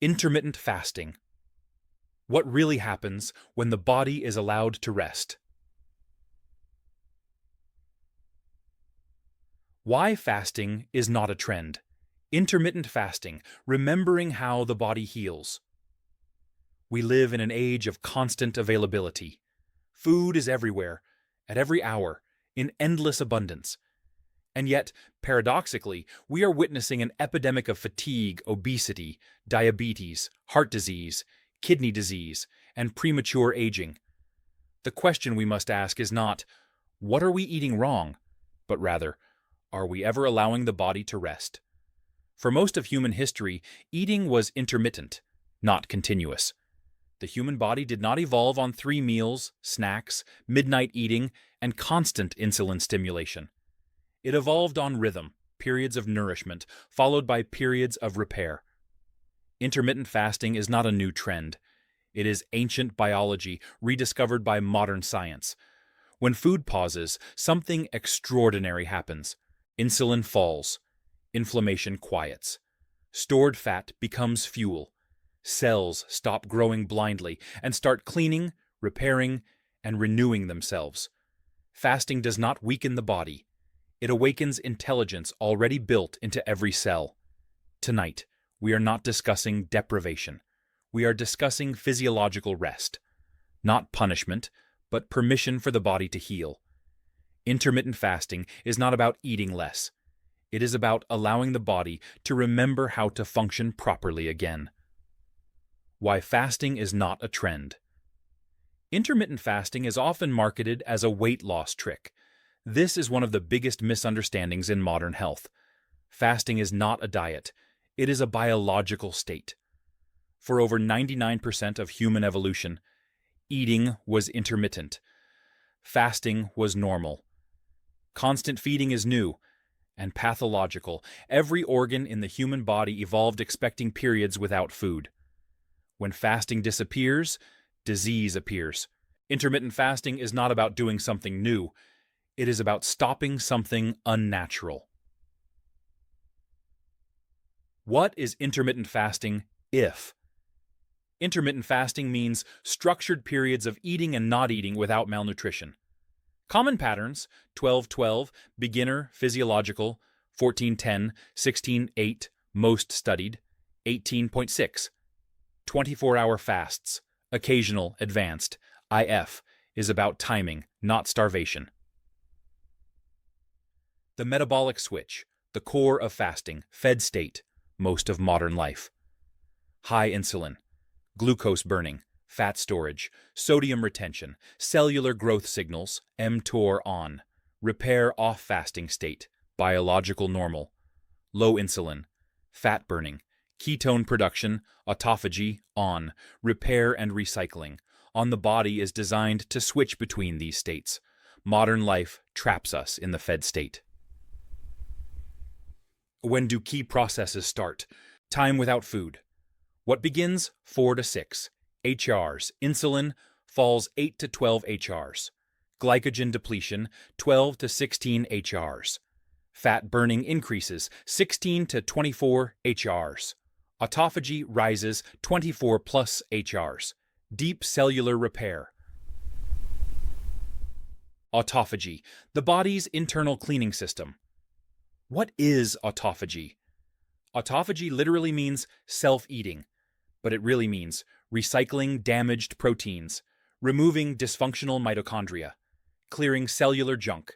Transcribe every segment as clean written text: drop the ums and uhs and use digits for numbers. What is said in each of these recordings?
Intermittent fasting. What really happens when the body is allowed to rest? Why fasting is not a trend. Intermittent fasting, remembering how the body heals. We live in an age of constant availability. Food is everywhere, at every hour, in endless abundance. And yet, paradoxically, we are witnessing an epidemic of fatigue, obesity, diabetes, heart disease, kidney disease, and premature aging. The question we must ask is not, what are we eating wrong? But rather, are we ever allowing the body to rest? For most of human history, eating was intermittent, not continuous. The human body did not evolve on 3 meals, snacks, midnight eating, and constant insulin stimulation. It evolved on rhythm, periods of nourishment, followed by periods of repair. Intermittent fasting is not a new trend. It is ancient biology rediscovered by modern science. When food pauses, something extraordinary happens. Insulin falls. Inflammation quiets. Stored fat becomes fuel. Cells stop growing blindly and start cleaning, repairing, and renewing themselves. Fasting does not weaken the body. It awakens intelligence already built into every cell. Tonight, we are not discussing deprivation. We are discussing physiological rest. Not punishment, but permission for the body to heal. Intermittent fasting is not about eating less. It is about allowing the body to remember how to function properly again. Why fasting is not a trend. Intermittent fasting is often marketed as a weight loss trick. This is one of the biggest misunderstandings in modern health. Fasting is not a diet. It is a biological state. For over 99% of human evolution, eating was intermittent. Fasting was normal. Constant feeding is new and pathological. Every organ in the human body evolved expecting periods without food. When fasting disappears, disease appears. Intermittent fasting is not about doing something new. It is about stopping something unnatural. What is intermittent fasting if? Intermittent fasting means structured periods of eating and not eating without malnutrition. Common patterns: 12-12, beginner, physiological, 14-10, 16-8, most studied, 18.6. 24-hour fasts, occasional, advanced, IF, is about timing, not starvation. The metabolic switch, the core of fasting, fed state, most of modern life. High insulin, glucose burning, fat storage, sodium retention, cellular growth signals, mTOR on, repair off fasting state, biological normal. Low insulin, fat burning, ketone production, autophagy on, repair and recycling. On the body is designed to switch between these states. Modern life traps us in the fed state. When do key processes start? Time without food. What begins? 4 to 6. HRs. Insulin falls 8 to 12 HRs. Glycogen depletion, 12 to 16 HRs. Fat burning increases, 16 to 24 HRs. Autophagy rises, 24 plus HRs. Deep cellular repair. Autophagy, the body's internal cleaning system. What is autophagy? Autophagy literally means self-eating, but it really means recycling damaged proteins, removing dysfunctional mitochondria, clearing cellular junk,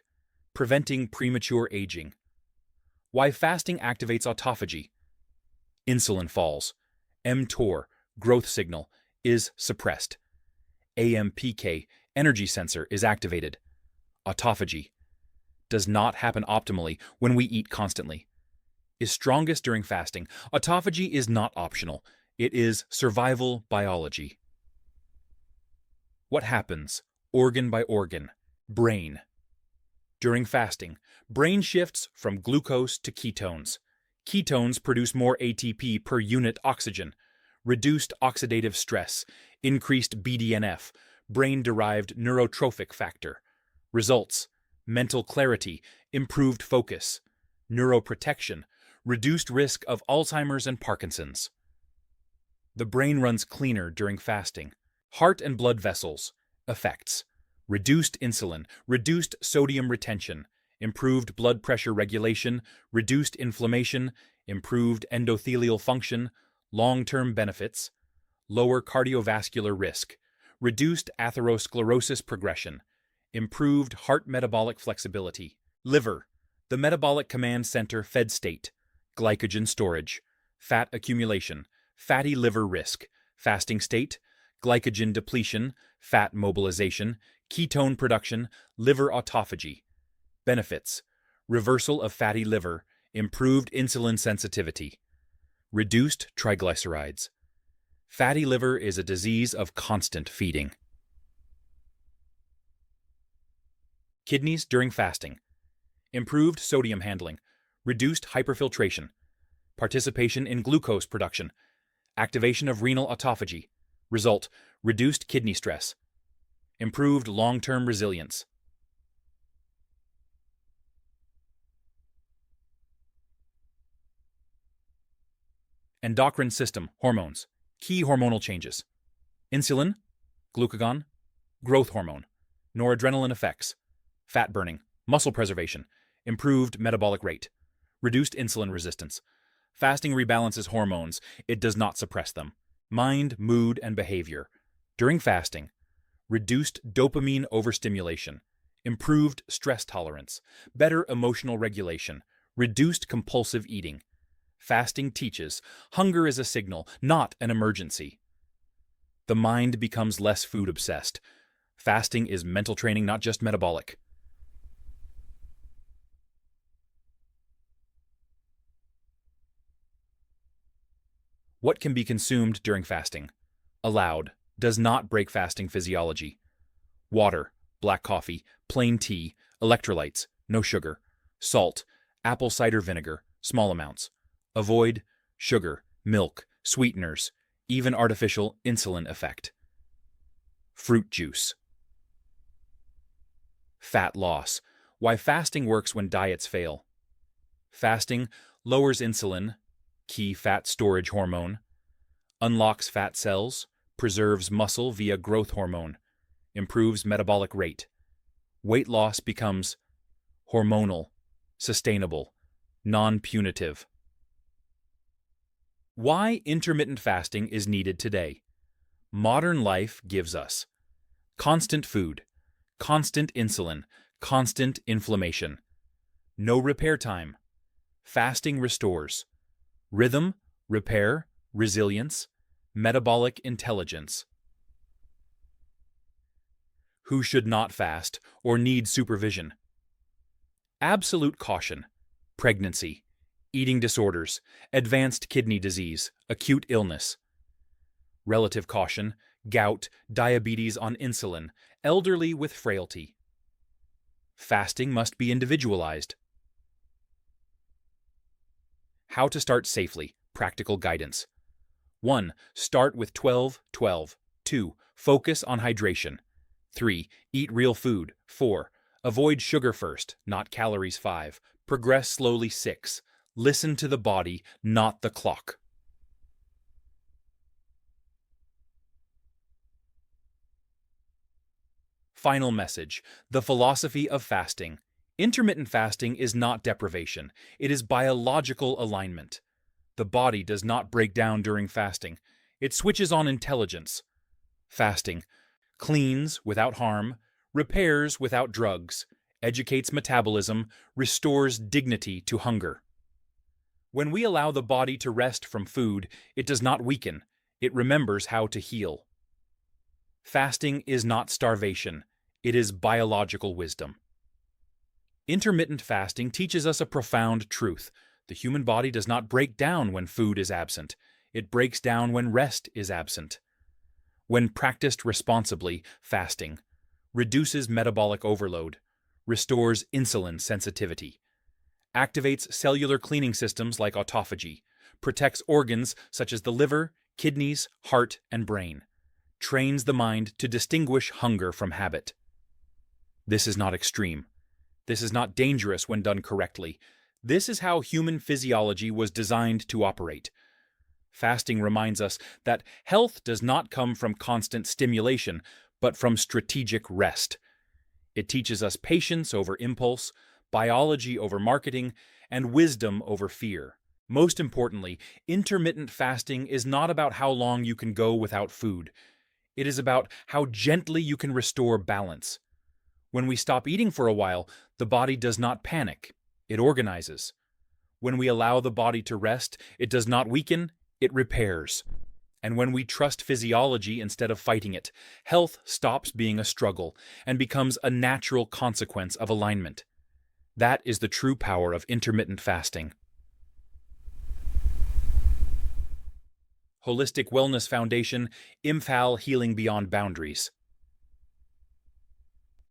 preventing premature aging. Why fasting activates autophagy? Insulin falls. mTOR, growth signal, is suppressed. AMPK, energy sensor, is activated. Autophagy does not happen optimally when we eat constantly. Is strongest during fasting. Autophagy is not optional. It is survival biology. What happens, organ by organ? Brain. During fasting, brain shifts from glucose to ketones. Ketones produce more ATP per unit oxygen. Reduced oxidative stress, increased BDNF, brain-derived neurotrophic factor. Results: mental clarity, improved focus, neuroprotection, reduced risk of Alzheimer's and Parkinson's. The brain runs cleaner during fasting. Heart and blood vessels. Effects. Reduced insulin, reduced sodium retention, improved blood pressure regulation, reduced inflammation, improved endothelial function, long-term benefits, lower cardiovascular risk, reduced atherosclerosis progression, improved heart metabolic flexibility. Liver, the metabolic command center fed state, glycogen storage, fat accumulation, fatty liver risk, fasting state, glycogen depletion, fat mobilization, ketone production, liver autophagy. Benefits: reversal of fatty liver, improved insulin sensitivity, reduced triglycerides. Fatty liver is a disease of constant feeding. Kidneys during fasting. Improved sodium handling, reduced hyperfiltration, participation in glucose production, activation of renal autophagy. Result: reduced kidney stress, improved long-term resilience. Endocrine system, hormones, key hormonal changes. Insulin, glucagon, growth hormone, noradrenaline effects, fat burning, muscle preservation, improved metabolic rate, reduced insulin resistance. Fasting rebalances hormones, it does not suppress them. Mind, mood, and behavior. During fasting, reduced dopamine overstimulation, improved stress tolerance, better emotional regulation, reduced compulsive eating. Fasting teaches hunger is a signal, not an emergency. The mind becomes less food-obsessed. Fasting is mental training, not just metabolic. What can be consumed during fasting? Allowed. Does not break fasting physiology. Water, black coffee, plain tea, electrolytes, no sugar. Salt, apple cider vinegar, small amounts. Avoid sugar, milk, sweeteners, even artificial insulin effect. Fruit juice. Fat loss. Why fasting works when diets fail. Fasting lowers insulin, key fat storage hormone, unlocks fat cells, preserves muscle via growth hormone, improves metabolic rate. Weight loss becomes hormonal, sustainable, non-punitive. Why intermittent fasting is needed today. Modern life gives us constant food, constant insulin, constant inflammation, no repair time. Fasting restores rhythm, repair, resilience, metabolic intelligence. Who should not fast or need supervision? Absolute caution: pregnancy, eating disorders, advanced kidney disease, acute illness. Relative caution: gout, diabetes on insulin, elderly with frailty. Fasting must be individualized. How to start safely, practical guidance. 1. Start with 12-12. 2. Focus on hydration. 3. Eat real food. 4. Avoid sugar first, not calories. 5. Progress slowly. 6. Listen to the body, not the clock. Final message: the philosophy of fasting. Intermittent fasting is not deprivation, it is biological alignment. The body does not break down during fasting, it switches on intelligence. Fasting cleans without harm, repairs without drugs, educates metabolism, restores dignity to hunger. When we allow the body to rest from food, it does not weaken, it remembers how to heal. Fasting is not starvation, it is biological wisdom. Intermittent fasting teaches us a profound truth. The human body does not break down when food is absent. It breaks down when rest is absent. When practiced responsibly, fasting reduces metabolic overload, restores insulin sensitivity, activates cellular cleaning systems like autophagy, protects organs such as the liver, kidneys, heart, and brain, trains the mind to distinguish hunger from habit. This is not extreme. This is not dangerous when done correctly. This is how human physiology was designed to operate. Fasting reminds us that health does not come from constant stimulation, but from strategic rest. It teaches us patience over impulse, biology over marketing, and wisdom over fear. Most importantly, intermittent fasting is not about how long you can go without food. It is about how gently you can restore balance. When we stop eating for a while, the body does not panic, it organizes. When we allow the body to rest, it does not weaken, it repairs. And when we trust physiology instead of fighting it, health stops being a struggle and becomes a natural consequence of alignment. That is the true power of intermittent fasting. Holistic Wellness Foundation, IMFAL Healing Beyond Boundaries.